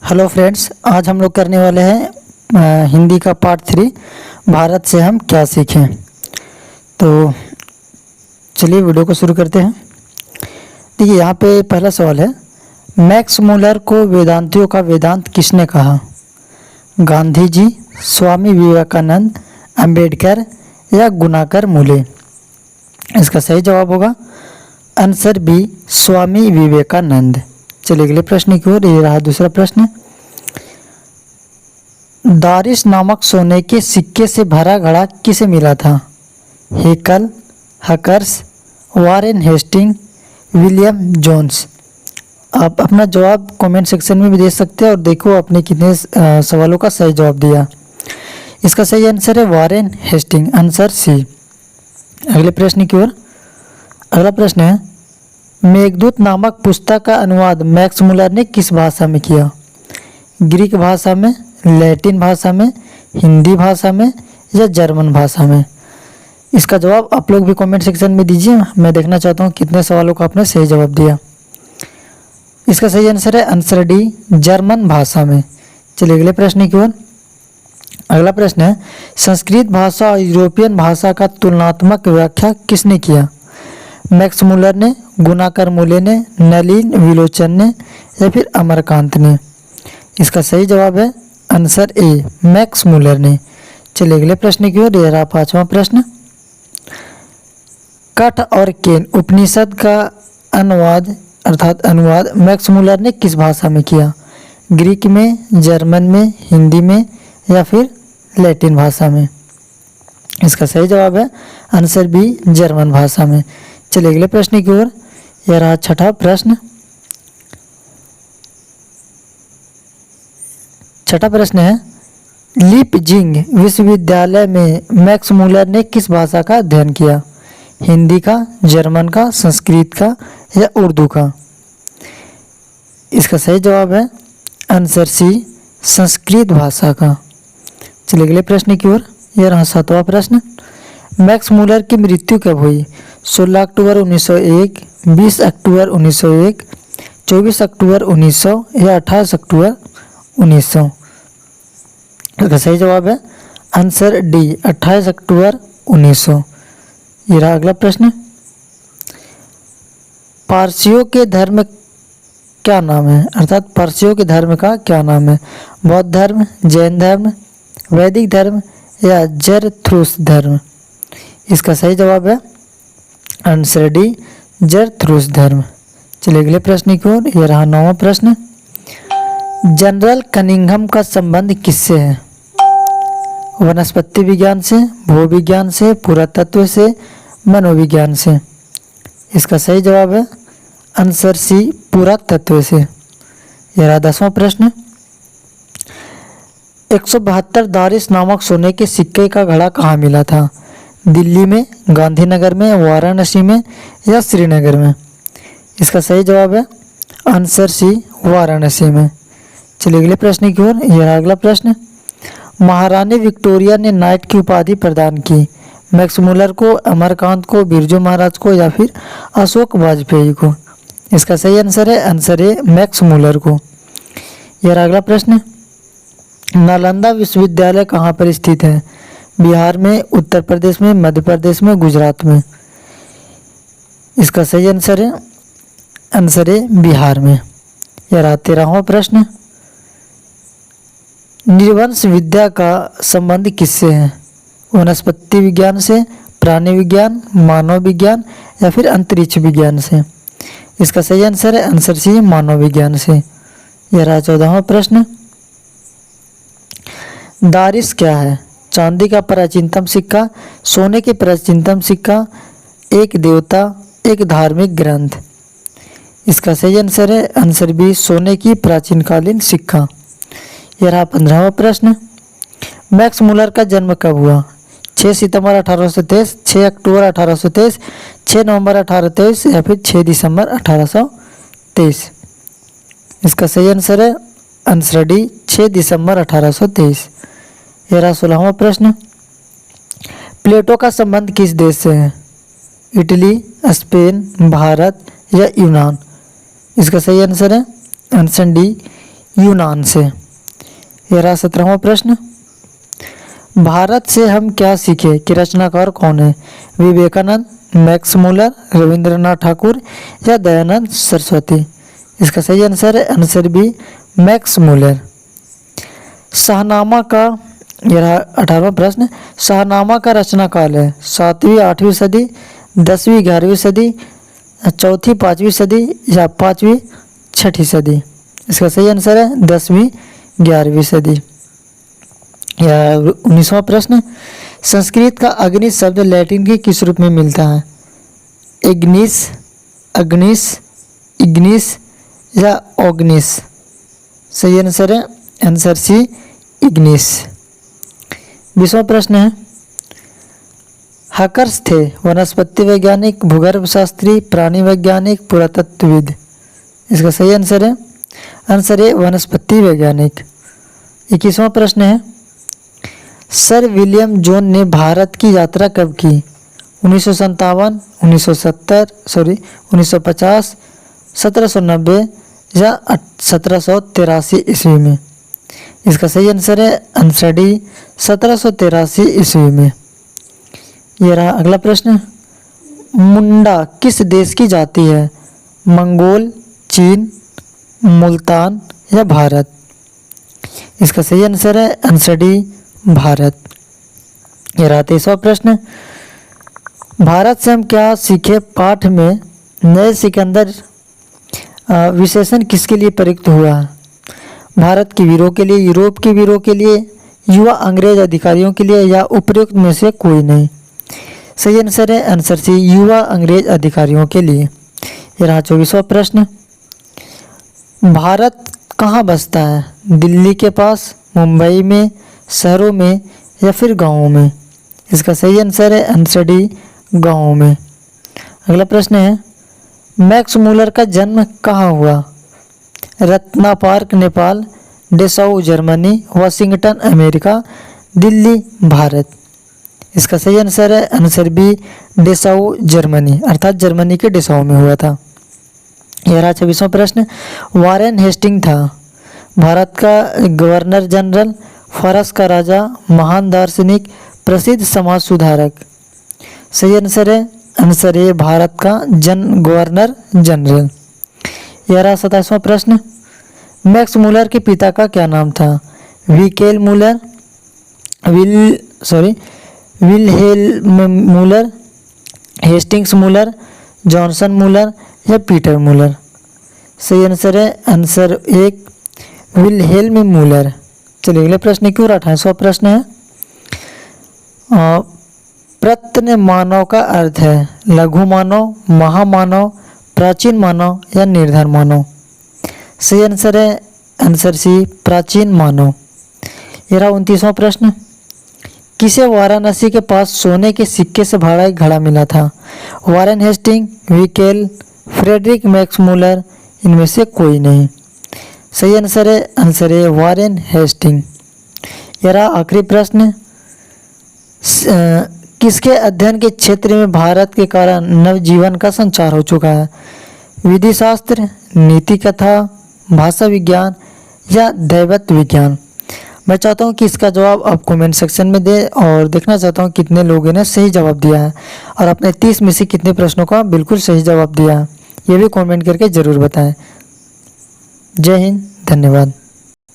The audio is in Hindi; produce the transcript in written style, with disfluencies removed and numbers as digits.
हेलो फ्रेंड्स, आज हम लोग करने वाले हैं हिंदी का पार्ट 3। भारत से हम क्या सीखें। तो चलिए वीडियो को शुरू करते हैं। देखिए यहाँ पे पहला सवाल है, मैक्स मुलर को वेदांतियों का वेदांत किसने कहा? गांधी जी, स्वामी विवेकानंद, अंबेडकर या गुनाकर मूले? इसका सही जवाब होगा आंसर बी, स्वामी विवेकानंद। चलिए अगले प्रश्न की ओर। ये रहा दूसरा प्रश्न। दारिस नामक सोने के सिक्के से भरा घड़ा किसे मिला था? हेकल, हकर्स, वारेन हेस्टिंग, विलियम जोन्स? आप अपना जवाब कमेंट सेक्शन में भी दे सकते हैं और देखो आपने कितने सवालों का सही जवाब दिया। इसका सही आंसर है वारेन हेस्टिंग, आंसर सी। अगले प्रश्न की ओर। अगला प्रश्न है, मेघदूत नामक पुस्तक का अनुवाद मैक्स मुलर ने किस भाषा में किया? ग्रीक भाषा में, लैटिन भाषा में, हिंदी भाषा में या जर्मन भाषा में? इसका जवाब आप लोग भी कमेंट सेक्शन में दीजिए। मैं देखना चाहता हूँ कितने सवालों का आपने सही जवाब दिया। इसका सही आंसर है आंसर डी, जर्मन भाषा में। चलिए अगले प्रश्न की ओर। अगला प्रश्न है, संस्कृत भाषा और यूरोपियन भाषा का तुलनात्मक व्याख्या किसने किया? मैक्स मुलर ने, गुनाकर मूले ने, नलिन विलोचन ने या फिर अमरकांत ने? इसका सही जवाब है आंसर ए, मैक्स मुलर ने। चलिए अगले प्रश्न की ओर। ये रहा पांचवा प्रश्न। कठ और केन उपनिषद का अनुवाद मैक्स मुलर ने किस भाषा में किया? ग्रीक में, जर्मन में, हिंदी में या फिर लैटिन भाषा में? इसका सही जवाब है आंसर बी, जर्मन भाषा में। चलिए अगले प्रश्न की ओर। यह रहा छठा प्रश्न। छठा प्रश्न है, लीपजिंग विश्वविद्यालय में मैक्स मुलर ने किस भाषा का अध्ययन किया? हिंदी का, जर्मन का, संस्कृत का या उर्दू का? इसका सही जवाब है आंसर सी, संस्कृत भाषा का। चलिए अगले प्रश्न की ओर। यह रहा सातवां प्रश्न। मैक्स मुलर की मृत्यु कब हुई? 16 अक्टूबर 1901, 20 अक्टूबर 1901, 24 अक्टूबर 1900 या 28 अक्टूबर 1900? इसका सही जवाब है आंसर डी, 28 अक्टूबर 1900। ये रहा अगला प्रश्न। पारसियों के धर्म क्या नाम है? अर्थात पारसियों के धर्म का क्या नाम है? बौद्ध धर्म, जैन धर्म, वैदिक धर्म या जरथुस्त्र धर्म? इसका सही जवाब है आंसर डी, जरथुस्त्र धर्म। चलिए अगले प्रश्न की ओर। यह रहा नौवां प्रश्न। जनरल कनिंघम का संबंध किससे है? वनस्पति विज्ञान से, भूविज्ञान से, पुरातत्व से, मनोविज्ञान से? इसका सही जवाब है आंसर सी, पुरातत्व से। यह रहा 10वां प्रश्न। 172 दारिस नामक सोने के सिक्के का घड़ा कहाँ मिला था? दिल्ली में, गांधीनगर में, वाराणसी में या श्रीनगर में? इसका सही जवाब है आंसर सी, वाराणसी में। चलिए अगले प्रश्न की ओर। यह अगला प्रश्न। महारानी विक्टोरिया ने नाइट की उपाधि प्रदान की मैक्स मुलर को, अमरकांत को, बिरजू महाराज को या फिर अशोक वाजपेयी को? इसका सही आंसर है आंसर ए, मैक्स मुलर को। यह अगला प्रश्न। नालंदा विश्वविद्यालय कहाँ पर स्थित है? बिहार में, उत्तर प्रदेश में, मध्य प्रदेश में, गुजरात में? इसका सही आंसर है आंसर ए, बिहार में। यह रहा 13वां प्रश्न। निर्वंश विद्या का संबंध किससे है? वनस्पति विज्ञान से, प्राणी विज्ञान, मानव विज्ञान या फिर अंतरिक्ष विज्ञान से? इसका सही आंसर है आंसर सी, मानव विज्ञान से। यह रहा 14वां प्रश्न। दारिस क्या है? चांदी का प्राचीनतम सिक्का, सोने के प्राचीनतम सिक्का, एक देवता, एक धार्मिक ग्रंथ? इसका सही आंसर है आंसर बी, सोने की प्राचीनकालीन सिक्का। यह रहा 15वां प्रश्न। मैक्स मुलर का जन्म कब हुआ? 6 सितंबर 1823, 6 अक्टूबर 1823, 6 नवंबर 1823 या फिर 6 दिसंबर 1823? इसका सही आंसर है आंसर डी, 6 दिसंबर 1823। यह रहा 16वां प्रश्न। प्लेटो का संबंध किस देश से है? इटली, स्पेन, भारत या यूनान? इसका सही आंसर है आंसर डी, यूनान से। ये रहा 17वां प्रश्न। भारत से हम क्या सीखे कि रचनाकार कौन है? विवेकानंद, मैक्स मुलर, रविंद्रनाथ ठाकुर या दयानंद सरस्वती? इसका सही आंसर है answer B, Max Muller. Shahnameh का, यह रहा 18वां प्रश्न। शाहनामा का रचनाकाल है 7वीं 8वीं सदी, 10वीं 11वीं सदी, 4वीं 5वीं सदी या 5वीं 6वीं सदी? इसका सही आंसर है 10वीं 11वीं सदी। या 19वां प्रश्न। संस्कृत का अग्नि शब्द लैटिन के किस रूप में मिलता है? इग्निस, अग्निस, इग्निस या ऑग्निस? सही आंसर है आंसर सी, इग्निस। 20वां प्रश्न है। हकर्स थे वनस्पति वैज्ञानिक, भूगर्भ शास्त्री, प्राणी वैज्ञानिक, पुरातत्वविद? इसका सही आंसर है आंसर है वनस्पति वैज्ञानिक। 21वां प्रश्न है। सर विलियम जोन ने भारत की यात्रा कब की? 1957, 1950, 1790 या 1783 ईस्वी में? इसका सही आंसर है आंसर डी, 1783 ईस्वी में। यह रहा अगला प्रश्न। मुंडा किस देश की जाति है? मंगोल, चीन, मुल्तान या भारत? इसका सही आंसर है आंसर डी, भारत। यह रहा 23वां प्रश्न। भारत से हम क्या सीखे पाठ में नए सिकंदर विशेषण किसके लिए प्रयुक्त हुआ है? भारत के वीरों के लिए, यूरोप के वीरों के लिए, युवा अंग्रेज अधिकारियों के लिए या उपयुक्त में से कोई नहीं? सही आंसर है आंसर सी, युवा अंग्रेज अधिकारियों के लिए। यह रहा 24वां प्रश्न। भारत कहाँ बसता है? दिल्ली के पास, मुंबई में, शहरों में या फिर गाँवों में? इसका सही आंसर है आंसर डी, गाँवों में। अगला प्रश्न है। मैक्स मुलर का जन्म कहाँ हुआ? Ratna park Nepal, Dessau Germany, Washington America, Delhi Bharat? इसका सही आंसर है आंसर बी, डेसाऊ जर्मनी, अर्थात जर्मनी के डेसाऊ में हुआ था। यह रहा 26वां प्रश्न। वारेन हेस्टिंग था भारत का गवर्नर जनरल, फारस का राजा, महान दार्शनिक, प्रसिद्ध समाज सुधारक? सही आंसर है आंसर ए, भारत का गवर्नर जनरल। यह रहा 27वां प्रश्न। मैक्स मुलर के पिता का क्या नाम था? विकेल मुलर, विलहेल्म मुलर, हेस्टिंग्स मुलर, जॉनसन मुलर या पीटर मुलर? सही आंसर है आंसर एक, विलहेल्म मुलर। चलिए अगले प्रश्न की ओर 28वां प्रश्न है। प्रत्न मानव का अर्थ है लघु मानव, महामानव, प्राचीन मानव या निर्धन मानव? सही आंसर है आंसर सी, प्राचीन मानव। यह रहा 29वां प्रश्न। किसे वाराणसी के पास सोने के सिक्के से भरा एक घड़ा मिला था? वारेन हेस्टिंग, विकेल, फ्रेडरिक मैक्स मुलर, इनमें से कोई नहीं? सही आंसर है आंसर है वारेन हेस्टिंग। यह रहा आखिरी प्रश्न। किसके अध्ययन के क्षेत्र में भारत के कारण नवजीवन का संचार हो चुका है? विधि शास्त्र, नीति कथा, भाषा विज्ञान या दैवत विज्ञान? मैं चाहता हूं कि इसका जवाब आप कमेंट सेक्शन में दें और देखना चाहता हूं कितने लोगों ने सही जवाब दिया है और अपने 30 में से कितने प्रश्नों का बिल्कुल सही जवाब दिया है, ये भी कमेंट करके ज़रूर बताएं। जय हिंद, धन्यवाद।